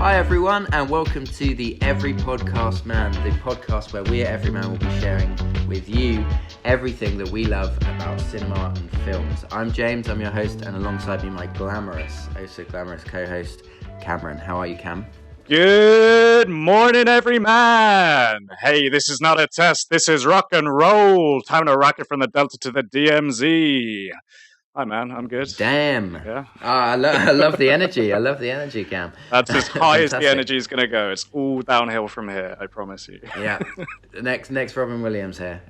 Hi everyone, and welcome to the Every Podcast Man, the podcast where we at Everyman will be sharing with you everything that we love about cinema and films. I'm James, I'm your host, and alongside me my glamorous co-host, Cameron. How are you, Cam? Good morning, everyman! Hey, this is not a test, this is rock and roll! Time to rock it from the Delta to the DMZ! Hi, man, I'm good. Damn. Yeah. I love the energy. I love the energy, Cam. That's as high as the energy is going to go. It's all downhill from here, I promise you. Yeah. Next Robin Williams here.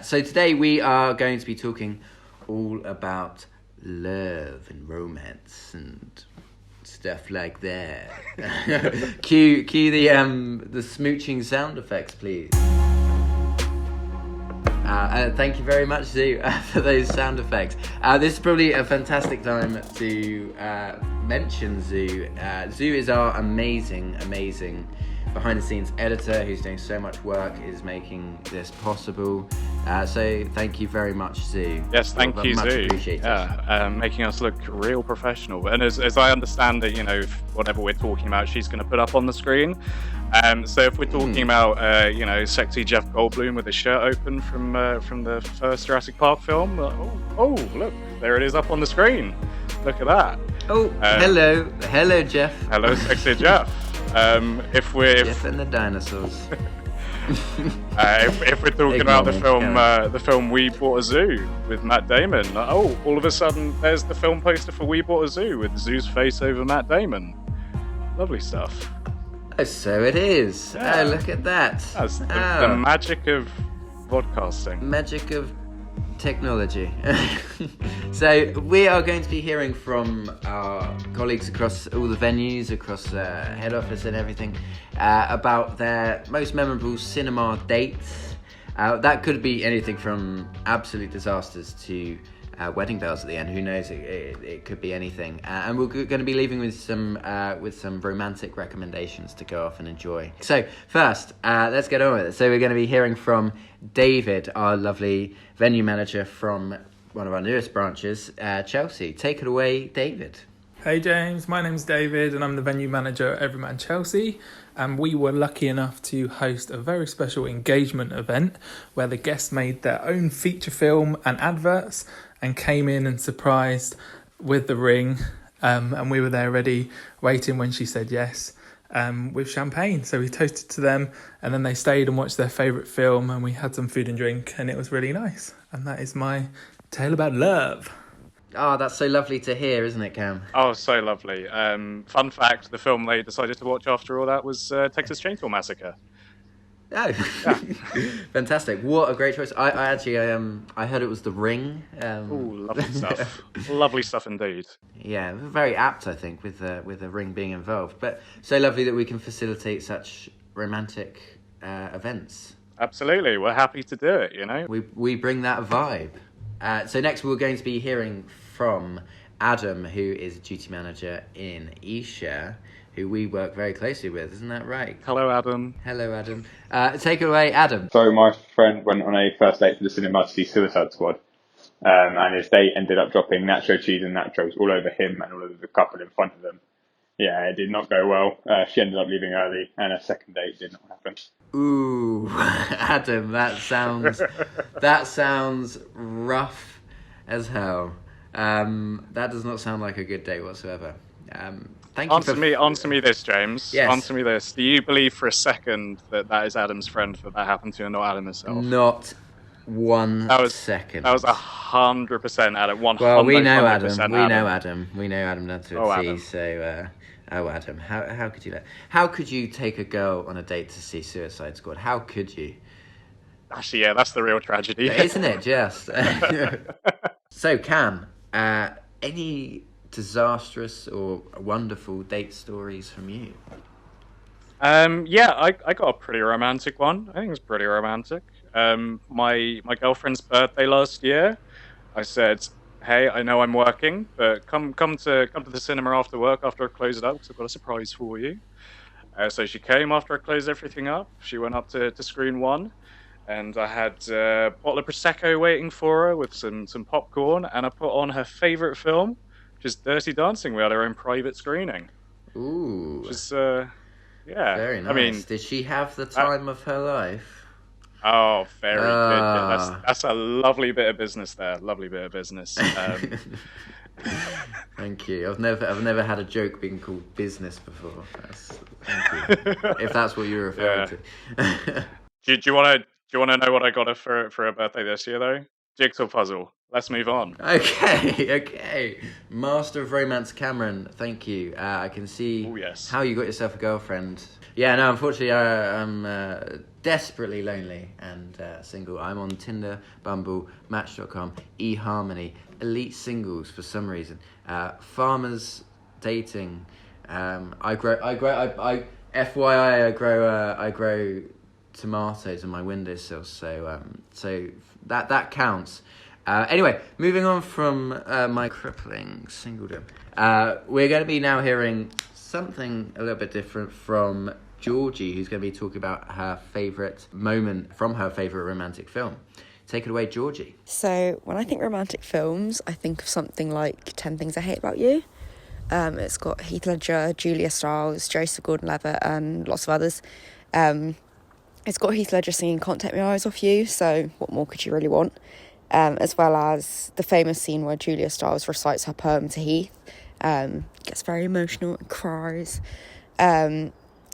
So today we are going to be talking all about love and romance and stuff like that. Cue the smooching sound effects, please. Thank you very much, Zoo, for those sound effects. This is probably a fantastic time to mention Zoo. Zoo is our amazing behind-the-scenes editor who's doing so much work, is making this possible. So thank you very much, Zoo. Yes, thank you, much Zoo. Appreciated. Making us look real professional. And as I understand it, whatever we're talking about, she's going to put up on the screen. So if we're talking about, sexy Jeff Goldblum with his shirt open from the first Jurassic Park film, look, there it is up on the screen. Look at that. Hello, Jeff. Hello, sexy Jeff. Jeff and the dinosaurs. If we're talking about the film We Bought a Zoo with Matt Damon, all of a sudden there's the film poster for We Bought a Zoo with Zoo's face over Matt Damon. Lovely stuff. Oh, so it is. Yeah. Oh, look at that. That's the magic of podcasting. Magic of technology. So we are going to be hearing from our colleagues across all the venues, across head office and everything, about their most memorable cinema dates. That could be anything from absolute disasters to wedding bells at the end. Who knows? It could be anything. And we're going to be leaving with some romantic recommendations to go off and enjoy. So first, let's get on with it. So we're going to be hearing from David, our lovely venue manager from one of our newest branches, Chelsea. Take it away, David. Hey James, my name's David and I'm the venue manager at Everyman Chelsea, and we were lucky enough to host a very special engagement event where the guests made their own feature film and adverts and came in and surprised with the ring, and we were there ready waiting when she said yes, with champagne. So we toasted to them and then they stayed and watched their favourite film and we had some food and drink and it was really nice. And that is my tale about love. Oh, that's so lovely to hear, isn't it, Cam? Oh, so lovely. Fun fact, the film they decided to watch after all that was Texas Chainsaw Massacre. Oh, yeah. Fantastic. What a great choice. I actually I heard it was The Ring. Lovely stuff. Lovely stuff indeed. Yeah, very apt, I think, with the ring being involved. But so lovely that we can facilitate such romantic events. Absolutely. We're happy to do it, We bring that vibe. So next we're going to be hearing from Adam, who is duty manager in Esher, who we work very closely with. Isn't that right? Hello, Adam. Hello, Adam. Take it away, Adam. So my friend went on a first date to the cinema to see Suicide Squad, and his date ended up dropping nacho cheese and nachos all over him and all over the couple in front of them. Yeah, it did not go well. She ended up leaving early, and a second date did not happen. Ooh, Adam, that sounds rough as hell. That does not sound like a good date whatsoever. Answer me this, James. Yes. Answer me this. Do you believe for a second that is Adam's friend that happened to and not Adam himself? Not 1 second. That was 100% Adam. 100%. Well, we know Adam. We know Adam down to a T. Adam. So, Adam, how could you How could you take a girl on a date to see Suicide Squad? How could you? Actually, yeah, that's the real tragedy. Isn't it just? So, Cam, any disastrous or wonderful date stories from you? Yeah, I got a pretty romantic one. I think it was pretty romantic. My girlfriend's birthday last year, I said, hey, I know I'm working, but come to the cinema after work after I close it up because I've got a surprise for you. So she came after I closed everything up. She went up to screen one, and I had a bottle of Prosecco waiting for her with some popcorn, and I put on her favourite film, which is Dirty Dancing. We had our own private screening. Ooh, which is yeah. very nice. I mean, Did she have the that, time of her life? oh, very good. Yeah, Ah. that's a lovely bit of business there. Lovely bit of business. Thank you. I've never had a joke being called business before. Thank you. If that's what you're referring Yeah. to. Do you want to know what I got her for her birthday this year though? Jigsaw puzzle. Let's move on. Okay. Master of Romance Cameron, thank you. I can see Oh yes. how you got yourself a girlfriend. Yeah, no, unfortunately, I'm desperately lonely and single. I'm on Tinder, Bumble, Match.com, eHarmony, Elite Singles for some reason, Farmers Dating. FYI, I grow tomatoes on my windowsill, so that counts. Anyway, moving on from my crippling singledom, we're going to be now hearing something a little bit different from Georgie, who's going to be talking about her favourite moment from her favourite romantic film. Take it away, Georgie. So when I think romantic films, I think of something like 10 Things I Hate About You. It's got Heath Ledger, Julia Stiles, Joseph Gordon-Levitt and lots of others. It's got Heath Ledger singing Can't Take My Eyes Off You, so what more could you really want? As well as the famous scene where Julia Stiles recites her poem to Heath. Gets very emotional and cries.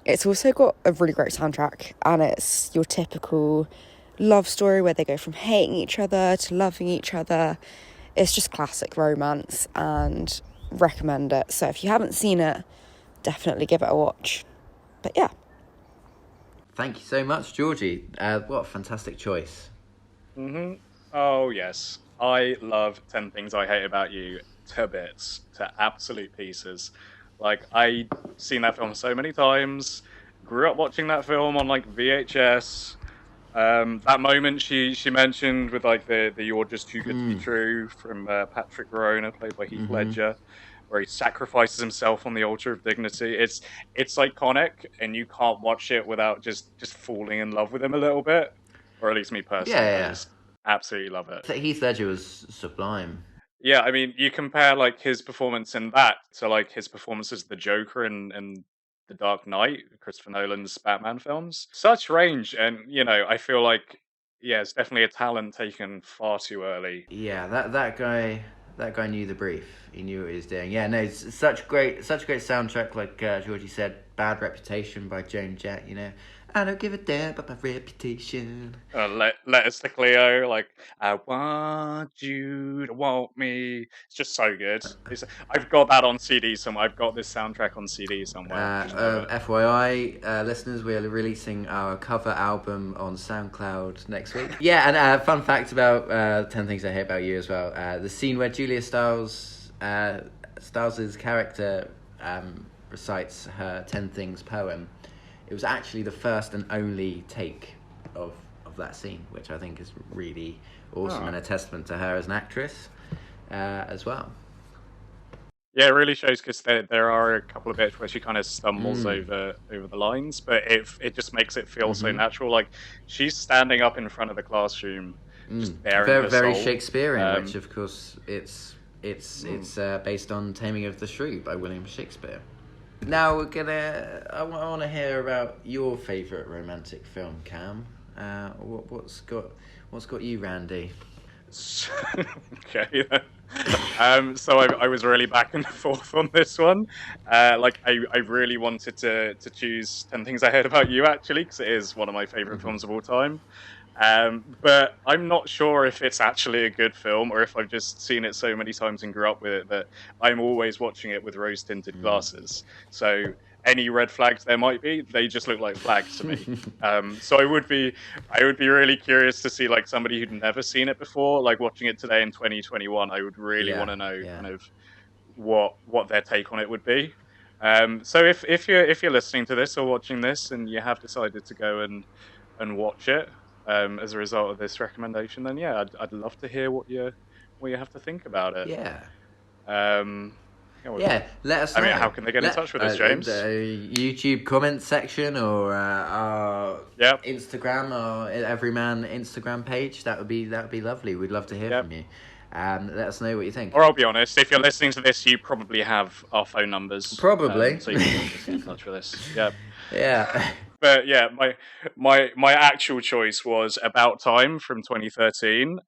It's also got a really great soundtrack, and it's your typical love story where they go from hating each other to loving each other. It's just classic romance, and recommend it. So if you haven't seen it, definitely give it a watch. But yeah. Thank you so much, Georgie. What a fantastic choice. Oh yes, I love 10 Things I Hate About You to bits, to absolute pieces. Like I've seen that film so many times. Grew up watching that film on like VHS. That moment she mentioned with like the "You're just too good to be true" from Patrick Verona, played by Heath Ledger, where he sacrifices himself on the altar of dignity. It's iconic, and you can't watch it without just falling in love with him a little bit, or at least me personally. I Yeah. just absolutely love it. Heath Ledger was sublime. Yeah, I mean, you compare like his performance in that to like his performance as the Joker in The Dark Knight, Christopher Nolan's Batman films. Such range, and I feel like yeah, it's definitely a talent taken far too early. Yeah, that guy knew the brief. He knew what he was doing. Yeah, no, it's such a great soundtrack. Like Georgie said, Bad Reputation by Joan Jett. I don't give a damn about my reputation. Letters to Cleo, like I want you to want me. It's just so good. I've got that on CD somewhere. I've got this soundtrack on CD somewhere. FYI, listeners, we are releasing our cover album on SoundCloud next week. Yeah, and fun fact about 10 Things I Hate About You as well. The scene where Julia Stiles' character recites her 10 Things poem. It was actually the first and only take of that scene, which I think is really awesome and a testament to her as an actress as well. Yeah, it really shows because there are a couple of bits where she kind of stumbles over the lines, but it just makes it feel so natural. Like she's standing up in front of the classroom, just bearing her very soul. Shakespearean, which of course it's based on Taming of the Shrew by William Shakespeare. Now I want to hear about your favourite romantic film, Cam. What's got you, Randy? Okay. So I was really back and forth on this one. Like I really wanted to choose 10 Things I Heard About You actually, because it is one of my favorite films of all time. But I'm not sure if it's actually a good film or if I've just seen it so many times and grew up with it that I'm always watching it with rose-tinted glasses. So any red flags there might be, they just look like flags to me. So I would be really curious to see like somebody who'd never seen it before, like watching it today in 2021. I would really want to know kind of what their take on it would be. So if you're listening to this or watching this and you have decided to go and watch it as a result of this recommendation, then yeah, I'd love to hear what you have to think about it. Yeah. Let us know. I mean, how can they get in touch with us, James? YouTube comment section or our Instagram or Everyman Instagram page. That would be lovely. We'd love to hear from you. Let us know what you think. Or I'll be honest, if you're listening to this, you probably have our phone numbers. Probably. So you can just get in touch with us. Yeah. Yeah. But yeah, my actual choice was About Time from 2013.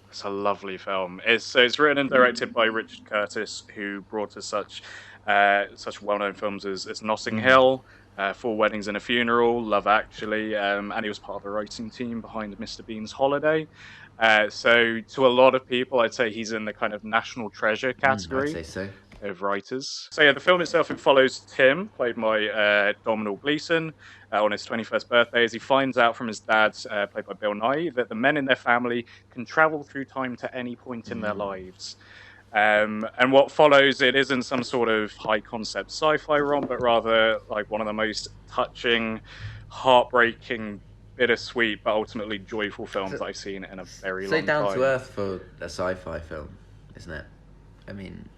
It's a lovely film. It's written and directed by Richard Curtis, who brought us such well-known films as Notting Hill, Four Weddings and a Funeral, Love Actually, and he was part of the writing team behind Mr. Bean's Holiday. So to a lot of people, I'd say he's in the kind of national treasure category. I'd say so. Of writers. So yeah, the film itself, it follows Tim, played by Domhnall Gleeson, on his 21st birthday, as he finds out from his dad, played by Bill Nighy, that the men in their family can travel through time to any point in their lives. And what follows, it isn't some sort of high concept sci-fi romp, but rather like one of the most touching, heartbreaking, bittersweet, but ultimately joyful films that I've seen in a very long time. So down to earth for a sci-fi film, isn't it? I mean...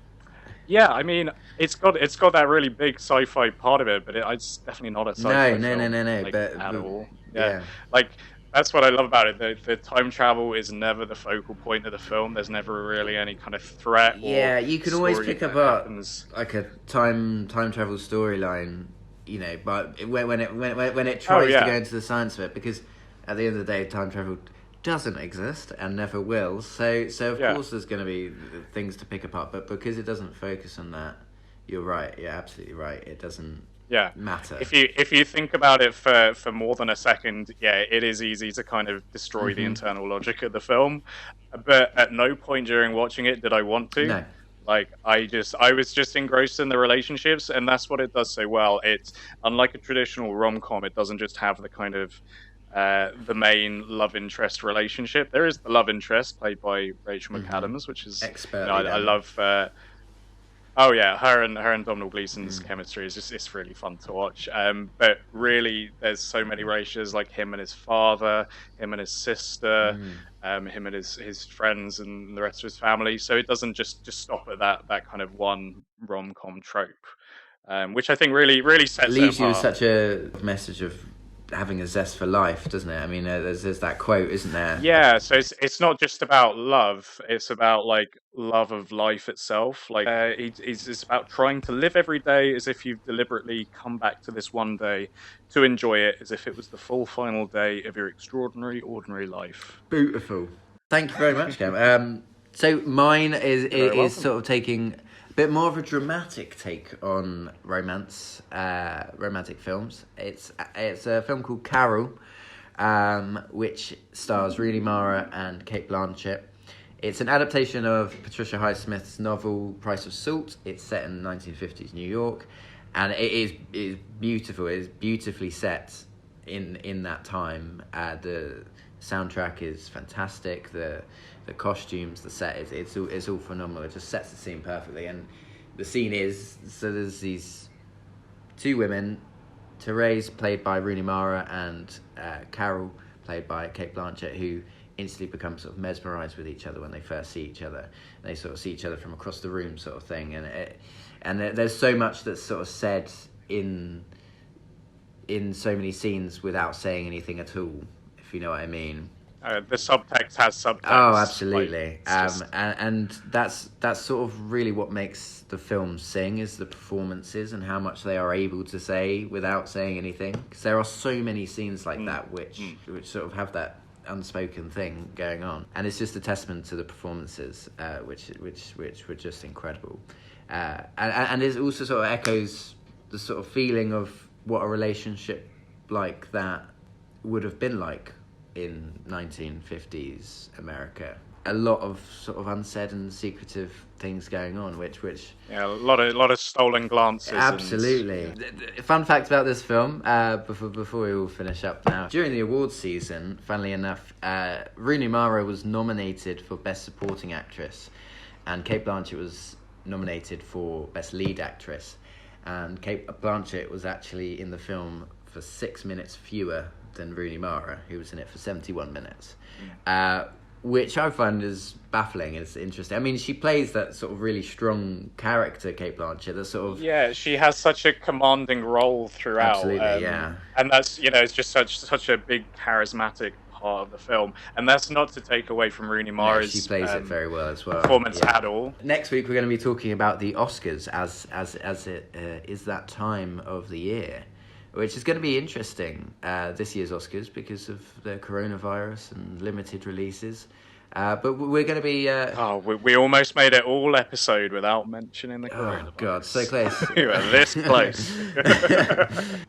Yeah, I mean, it's got that really big sci-fi part of it, but it's definitely not a sci-fi film. No, like, but at all. Yeah, like that's what I love about it. The time travel is never the focal point of the film. There's never really any kind of threat. Yeah, or you can always pick up happens. like a time travel storyline, you know, but when it tries to go into the science of it, because at the end of the day, time travel doesn't exist and never will. So of course there's going to be things to pick apart, but because it doesn't focus on that, you're right. You're absolutely right. It doesn't matter. If you think about it for more than a second, it is easy to kind of destroy the internal logic of the film. But at no point during watching it did I want to. No. Like I was just engrossed in the relationships, and that's what it does so well. It's unlike a traditional rom-com. It doesn't just have the kind of the main love interest relationship. There is the love interest played by Rachel McAdams, which is I love. Her and Domhnall Gleeson's chemistry is it's really fun to watch. But really, there's so many relationships, like him and his father, him and his sister, him and his friends, and the rest of his family. So it doesn't just stop at that kind of one rom-com trope, which I think really sets it leaves you with apart. such a message of having a zest for life, doesn't it? I mean, there's that quote, isn't there? Yeah, so it's not just about love; it's about like love of life itself. Like it's about trying to live every day as if you've deliberately come back to this one day to enjoy it, as if it was the full final day of your extraordinary, ordinary life. Beautiful. Thank you very much, Cam. So mine is sort of taking a bit more of a dramatic take on romantic films. It's a film called Carol, which stars Rooney Mara and Cate Blanchett. It's an adaptation of Patricia Highsmith's novel Price of Salt. It's set in 1950s New York, and it is beautiful. It is beautifully set in that time. The soundtrack is fantastic. The costumes, the set it's all phenomenal. It just sets the scene perfectly. And the scene is, so there's these two women, Therese, played by Rooney Mara, and Carol, played by Cate Blanchett, who instantly become sort of mesmerised with each other when they first see each other. They sort of see each other from across the room, sort of thing. And there's so much that's sort of said in so many scenes without saying anything at all, if you know what I mean. The subtext has subtext. Oh, absolutely. Like, and that's sort of really what makes the film sing, is the performances and how much they are able to say without saying anything. Because there are so many scenes like that which sort of have that unspoken thing going on, and it's just a testament to the performances, which were just incredible. And it also sort of echoes the sort of feeling of what a relationship like that would have been like in 1950s America. A lot of sort of unsaid and secretive things going on, which a lot of stolen glances. Absolutely. Fun fact about this film, before we all finish up now. During the awards season, funnily enough, Rooney Mara was nominated for Best Supporting Actress, and Cate Blanchett was nominated for Best Lead Actress. And Cate Blanchett was actually in the film for 6 minutes fewer than Rooney Mara, who was in it for 71 minutes. Which I find is baffling. It's interesting. I mean, she plays that sort of really strong character, Cate Blanchett. That sort of she has such a commanding role throughout. Absolutely, and that's it's just such a big charismatic heart of the film. And that's not to take away from Rooney Yeah, Mara's she plays it very well as well. performance Yeah. at all. Next week we're going to be talking about the Oscars as it is that time of the year, which is going to be interesting. This year's Oscars because of the coronavirus and limited releases. But we're going to be. We almost made it all episode without mentioning the coronavirus. Oh God, so close. We were this close.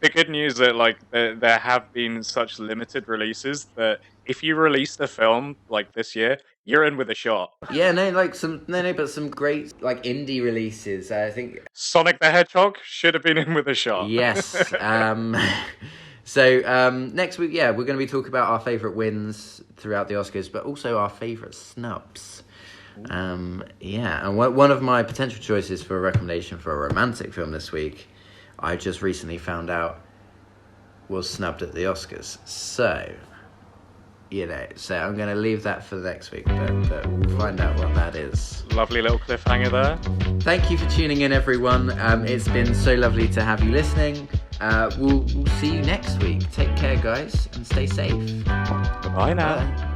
The good news that like there have been such limited releases that if you release the film like this year, you're in with a shot. Yeah, but some great like indie releases. I think. Sonic the Hedgehog should have been in with a shot. Yes. So next week, we're going to be talking about our favourite wins throughout the Oscars, but also our favourite snubs. And one of my potential choices for a recommendation for a romantic film this week, I just recently found out was snubbed at the Oscars. So, I'm going to leave that for next week, but we'll find out what that is. Lovely little cliffhanger there. Thank you for tuning in, everyone. It's been so lovely to have you listening. We'll see you next week. Take care, guys, and stay safe. Bye now. Bye.